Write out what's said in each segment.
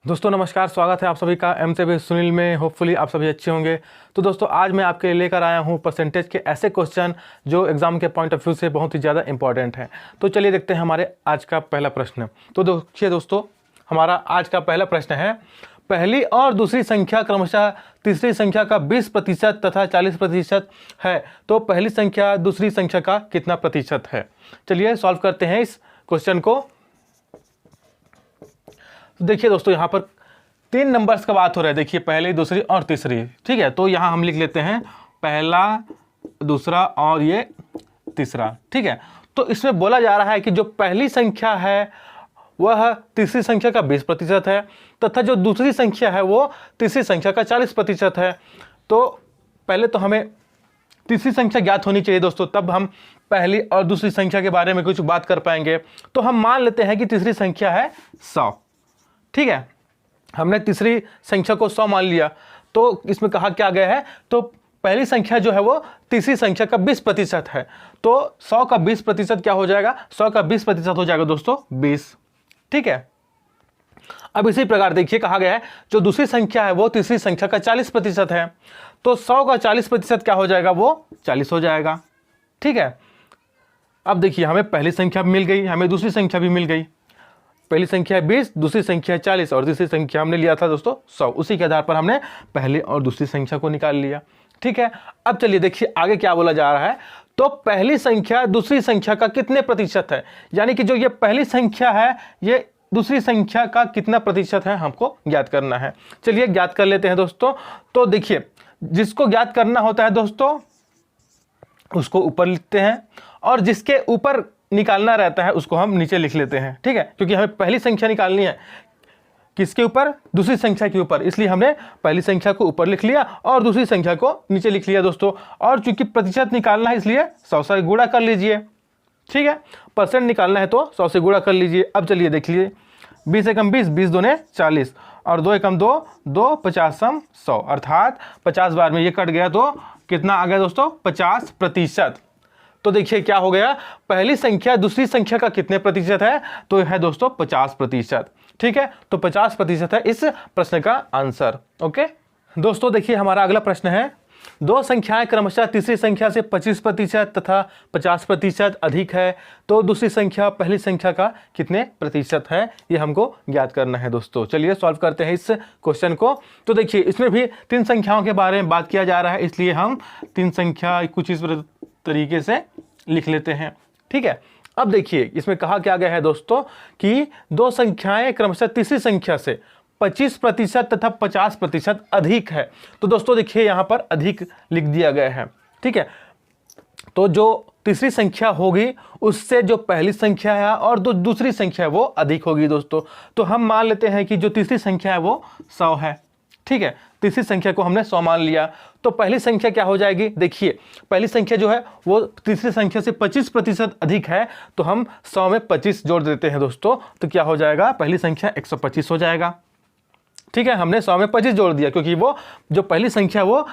दोस्तों नमस्कार, स्वागत है आप सभी का एमसीबी सुनील में। होपफुली आप सभी अच्छे होंगे। तो दोस्तों आज मैं आपके लिए लेकर आया हूं परसेंटेज के ऐसे क्वेश्चन जो एग्जाम के पॉइंट ऑफ व्यू से बहुत ही ज़्यादा इंपॉर्टेंट हैं। तो चलिए देखते हैं हमारे आज का पहला प्रश्न। तो देखिए दोस्तों, हमारा आज का पहला प्रश्न है, पहली और दूसरी संख्या क्रमशः तीसरी संख्या का 20% तथा 40% है, तो पहली संख्या दूसरी संख्या का कितना प्रतिशत है। चलिए सॉल्व करते हैं इस क्वेश्चन को। देखिए दोस्तों, यहाँ पर 3 नंबर्स का बात हो रहा है। देखिए पहली, दूसरी और तीसरी, ठीक है। तो यहाँ हम लिख लेते हैं पहला, दूसरा और ये तीसरा, ठीक है। तो इसमें बोला जा रहा है कि जो पहली संख्या है वह तीसरी संख्या का 20% है तथा जो दूसरी संख्या है वो तीसरी संख्या का 40% है। तो पहले तो हमें तीसरी संख्या ज्ञात होनी चाहिए दोस्तों, तब हम पहली और दूसरी संख्या के बारे में कुछ बात कर पाएंगे। तो हम मान लेते हैं कि तीसरी संख्या है 100, ठीक है। हमने तीसरी संख्या को 100 मान लिया। तो इसमें कहा क्या गया है, तो पहली संख्या जो है वो तीसरी संख्या का 20% है। तो 100 का 20% क्या हो जाएगा, 100 का 20% हो जाएगा दोस्तों 20, ठीक है। अब इसी प्रकार देखिए कहा गया है जो दूसरी संख्या है वो तीसरी संख्या का 40% है। तो 100 का 40% क्या हो जाएगा, वो 40 हो जाएगा, ठीक है। अब देखिए हमें पहली संख्या मिल गई, हमें दूसरी संख्या भी मिल गई। पहली संख्या है 20, दूसरी संख्या है 40 और तीसरी संख्या हमने लिया था दोस्तों 100। उसी के आधार पर हमने पहली और दूसरी संख्या को निकाल लिया, ठीक है। अब चलिए देखिए आगे क्या बोला जा रहा है। तो पहली संख्या दूसरी संख्या का कितने प्रतिशत है, यानी कि जो ये पहली संख्या है ये दूसरी संख्या का कितना प्रतिशत है हमको ज्ञात करना है। चलिए ज्ञात कर लेते हैं दोस्तों। तो देखिए जिसको ज्ञात करना होता है दोस्तों उसको ऊपर लिखते हैं और जिसके ऊपर निकालना रहता है उसको हम नीचे लिख लेते हैं, ठीक है। क्योंकि हमें पहली संख्या निकालनी है किसके ऊपर, दूसरी संख्या के ऊपर, इसलिए हमने पहली संख्या को ऊपर लिख लिया और दूसरी संख्या को नीचे लिख लिया दोस्तों। और चूंकि प्रतिशत निकालना है इसलिए 100 से गुणा कर लीजिए, ठीक है। परसेंट निकालना है तो 100 से गुणा कर लीजिए। अब चलिए देख लीजिए, 20 एकम 20, 20 दूने 40 और 2 एकम 2, 2 50 सम 100, अर्थात 50 बार में ये कट गया तो कितना आ गया दोस्तों, 50%। तो देखिए क्या हो गया, पहली संख्या दूसरी संख्या का कितने प्रतिशत है, तो है दोस्तों 50%, ठीक है। तो 50% है इस प्रश्न का आंसर, ओके। दोस्तों देखिए हमारा अगला प्रश्न है, दो संख्याएं क्रमशः तीसरी संख्या से 25% तथा 50% अधिक है, तो दूसरी संख्या पहली संख्या का कितने प्रतिशत है, ये हमको ज्ञात करना है दोस्तों। चलिए सॉल्व करते हैं इस क्वेश्चन को। तो देखिए इसमें भी 3 संख्याओं के बारे में बात किया जा रहा है, इसलिए हम 3 संख्या कुछ इस तरीके से लिख लेते हैं, ठीक है। अब देखिए इसमें कहा क्या गया है दोस्तों कि दो संख्याएं क्रमशः तीसरी संख्या से 25% तथा 50% अधिक है। तो दोस्तों देखिए यहां पर अधिक लिख दिया गया है, ठीक है। तो जो तीसरी संख्या होगी उससे जो पहली संख्या है और जो दूसरी संख्या है वो अधिक होगी दोस्तों। तो हम मान लेते हैं कि जो तीसरी संख्या है वो 100 है, ठीक है। तीसरी संख्या को हमने 100 मान लिया। तो पहली संख्या क्या हो जाएगी, देखिए पहली संख्या जो है वो तीसरी संख्या से 25% अधिक है, तो हम 100 में 25 जोड़ देते हैं दोस्तों। तो क्या हो जाएगा, पहली संख्या 125 हो जाएगा, ठीक है। हमने 100 में 25 जोड़ दिया क्योंकि वो जो पहली संख्या वो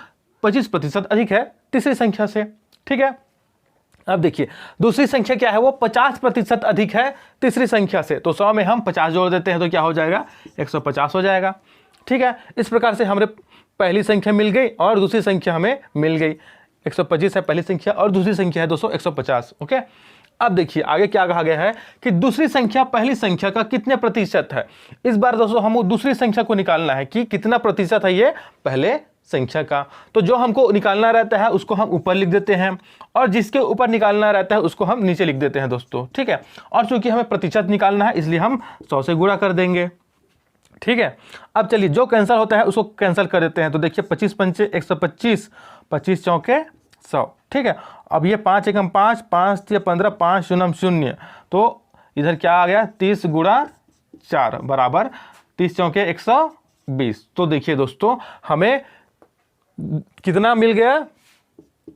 25% अधिक है तीसरी संख्या से, ठीक है। अब देखिए दूसरी संख्या क्या है, वो 50% अधिक है तीसरी संख्या से, तो 100 में हम 50 जोड़ देते हैं तो क्या हो जाएगा, 150 हो जाएगा, ठीक है। इस प्रकार से हमें पहली संख्या मिल गई और दूसरी संख्या हमें मिल गई। 125 है पहली संख्या और दूसरी संख्या है दोस्तों 150, ओके। अब देखिए आगे क्या कहा गया है कि दूसरी संख्या पहली संख्या का कितने प्रतिशत है। इस बार दोस्तों हमको दूसरी संख्या को निकालना है कि कितना प्रतिशत है ये पहले संख्या का। तो जो हमको निकालना रहता है उसको हम ऊपर लिख देते हैं और जिसके ऊपर निकालना रहता है उसको हम नीचे लिख देते हैं दोस्तों, ठीक है। और चूंकि हमें प्रतिशत निकालना है इसलिए हम 100 से गुणा कर देंगे, ठीक है। अब चलिए जो कैंसिल होता है उसको कैंसिल कर देते हैं। तो देखिए 25 पंचे 125, 25 चौके 100, ठीक है। अब ये 5 एकम 5, 5 तिया 15, 5 शून्यम 0, तो इधर क्या आ गया, 30 गुणा 4 बराबर 30 चौके 120। तो देखिए दोस्तों हमें कितना मिल गया,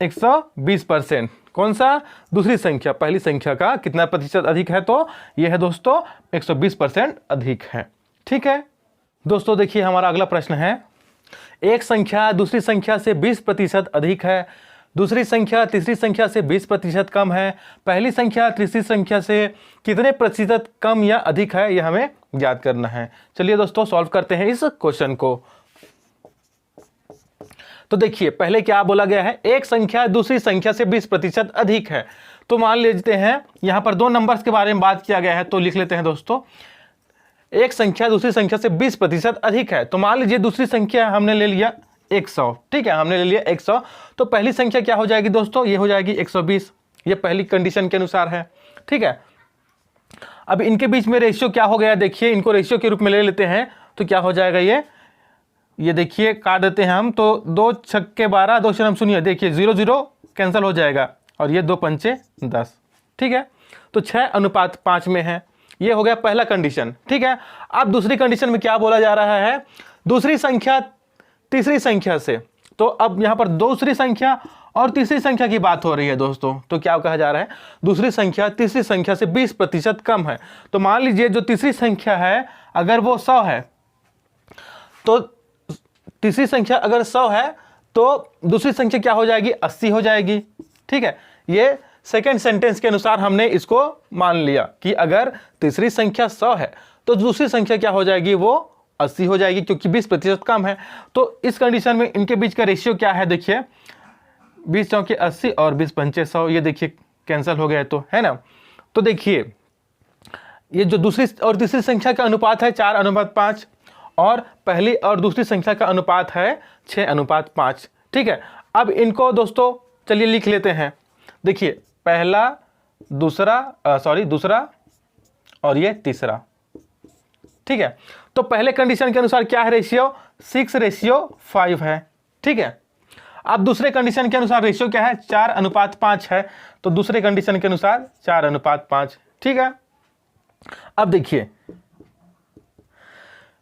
120%। कौन सा, दूसरी संख्या पहली संख्या का कितना प्रतिशत अधिक है, तो यह है दोस्तों 120% अधिक है, ठीक है। दोस्तों देखिए हमारा अगला प्रश्न है, एक संख्या दूसरी संख्या से 20% अधिक है, दूसरी संख्या तीसरी संख्या से 20% कम है, पहली संख्या तीसरी संख्या से कितने प्रतिशत कम या अधिक है, यह हमें याद करना है। चलिए दोस्तों सॉल्व करते हैं इस क्वेश्चन को। तो देखिए पहले क्या बोला गया है, एक संख्या दूसरी संख्या से 20% अधिक है। तो मान लेते हैं यहाँ पर दो नंबर्स के बारे में बात किया गया है, तो लिख लेते हैं दोस्तों, एक संख्या दूसरी संख्या से 20% अधिक है। तो मान लीजिए दूसरी संख्या हमने ले लिया 100, ठीक है, हमने ले लिया 100। तो पहली संख्या क्या हो जाएगी दोस्तों, ये हो जाएगी 120, ये पहली कंडीशन के अनुसार है, ठीक है। अब इनके बीच में रेशियो क्या हो गया, देखिए इनको रेशियो के रूप में ले लेते हैं तो क्या हो जाएगा, ये देखिए काट देते हैं हम, तो 2 छक्के 12, 2 शरम शून्य, देखिए 0 0 कैंसिल हो जाएगा और ये 2 पंचे 10, ठीक है। तो 6:5 में है, ये हो गया पहला कंडीशन, ठीक है। अब दूसरी कंडीशन में क्या बोला जा रहा है, दूसरी संख्या तीसरी संख्या से, तो अब यहाँ पर दूसरी संख्या और तीसरी संख्या की बात हो रही है दोस्तों। तो क्या कहा जा रहा है, दूसरी संख्या तीसरी संख्या से 20% कम है। तो मान लीजिए जो तीसरी संख्या है अगर वो 100 है, तो तीसरी संख्या अगर 100 है तो दूसरी संख्या क्या हो जाएगी, 80 हो जाएगी, ठीक है। ये सेकेंड सेंटेंस के अनुसार हमने इसको मान लिया कि अगर तीसरी संख्या 100 है तो दूसरी संख्या क्या हो जाएगी, वो 80 हो जाएगी, क्योंकि 20% कम है। तो इस कंडीशन में इनके बीच का रेशियो क्या है, देखिए 20 चौके 80 और 20 पंचे 100, ये देखिए कैंसिल हो गया, तो है ना। तो देखिए ये जो दूसरी और तीसरी संख्या का अनुपात है 4:5 और पहली और दूसरी संख्या का अनुपात है 6:5, ठीक है। अब इनको दोस्तों चलिए लिख लेते हैं, देखिए पहला दूसरा और ये तीसरा, ठीक है। तो पहले कंडीशन के अनुसार क्या है रेशियो, 6:5 है, ठीक है। अब दूसरे कंडीशन के अनुसार रेशियो क्या है, 4:5 है, तो दूसरे कंडीशन के अनुसार 4:5, ठीक है। अब देखिए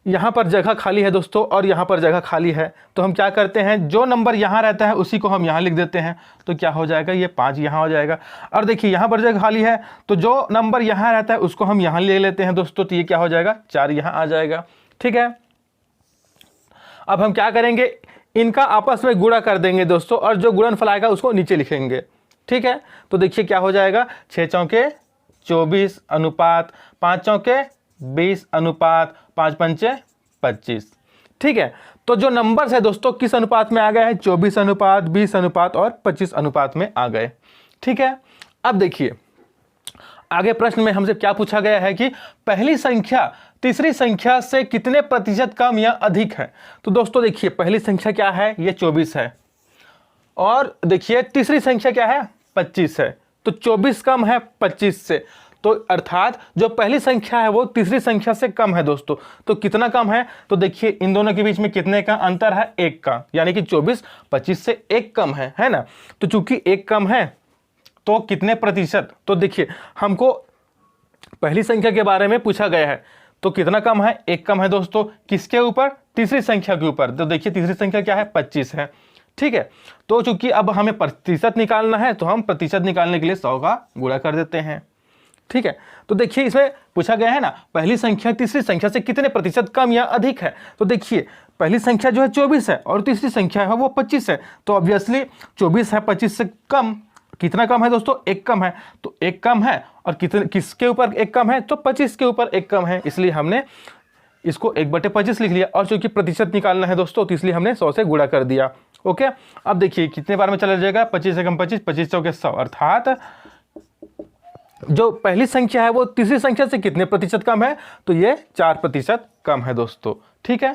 यहाँ पर जगह खाली है दोस्तों और यहाँ पर जगह खाली है, तो हम क्या करते हैं, जो नंबर यहाँ रहता है उसी को हम यहाँ लिख देते हैं। तो क्या हो जाएगा, ये 5 यहाँ हो जाएगा। और देखिए यहाँ पर जगह खाली है, तो जो नंबर यहाँ रहता है उसको हम यहाँ ले लेते हैं दोस्तों, तो ये क्या हो जाएगा, 4 यहाँ आ जाएगा, ठीक है। अब हम क्या करेंगे, इनका आपस में गुणा कर देंगे दोस्तों, और जो गुणनफल आएगा उसको नीचे लिखेंगे, ठीक है। तो देखिए क्या हो जाएगा, 6 चौके 24 अनुपात 5 चौके 20 अनुपात 5 पंचे 25, ठीक है। तो जो नंबर्स है दोस्तों किस अनुपात में आ गए हैं, 24 अनुपात 20 अनुपात और 25 अनुपात में आ गए, ठीक है। अब देखिए आगे प्रश्न में हमसे क्या पूछा गया है कि पहली संख्या तीसरी संख्या से कितने प्रतिशत कम या अधिक है। तो दोस्तों देखिए पहली संख्या क्या है, ये 24 है, और देखिए तीसरी संख्या क्या है, 25 है। तो 24 कम है 25 से, तो अर्थात जो पहली संख्या है वो तीसरी संख्या से कम है दोस्तों। तो कितना कम है, तो देखिए इन दोनों के बीच में कितने का अंतर है, 1 का, यानी कि 24 25 से 1 कम है ना। तो चूंकि 1 कम है तो कितने प्रतिशत, तो देखिए हमको पहली संख्या के बारे में पूछा गया है, तो कितना कम है, 1 कम है दोस्तों, किसके ऊपर, तीसरी संख्या के ऊपर। तो देखिए तीसरी संख्या क्या है, 25 है, ठीक है। तो चूंकि अब हमें प्रतिशत निकालना है तो हम प्रतिशत निकालने के लिए 100 का गुणा कर देते हैं, ठीक है। तो देखिए इसमें पूछा गया है ना, पहली संख्या तीसरी संख्या से कितने प्रतिशत कम या अधिक है। तो देखिए पहली संख्या जो है 24 है और तीसरी संख्या है वो 25 है, तो ऑब्वियसली 24 है 25 से कम, कितना कम है दोस्तों, 1 कम है। तो 1 कम है और किसके ऊपर 1 कम है, तो 25 के ऊपर 1 कम है, इसलिए हमने इसको 1/25 लिख लिया। और चूंकि प्रतिशत निकालना है दोस्तों तो इसलिए हमने 100 से गुणा कर दिया, ओके। अब देखिए कितने बार में चला जाएगा, 25 से कम 25, 25 चौके 100, अर्थात जो पहली संख्या है वो तीसरी संख्या से कितने प्रतिशत कम है, तो ये 4% कम है दोस्तों, ठीक है।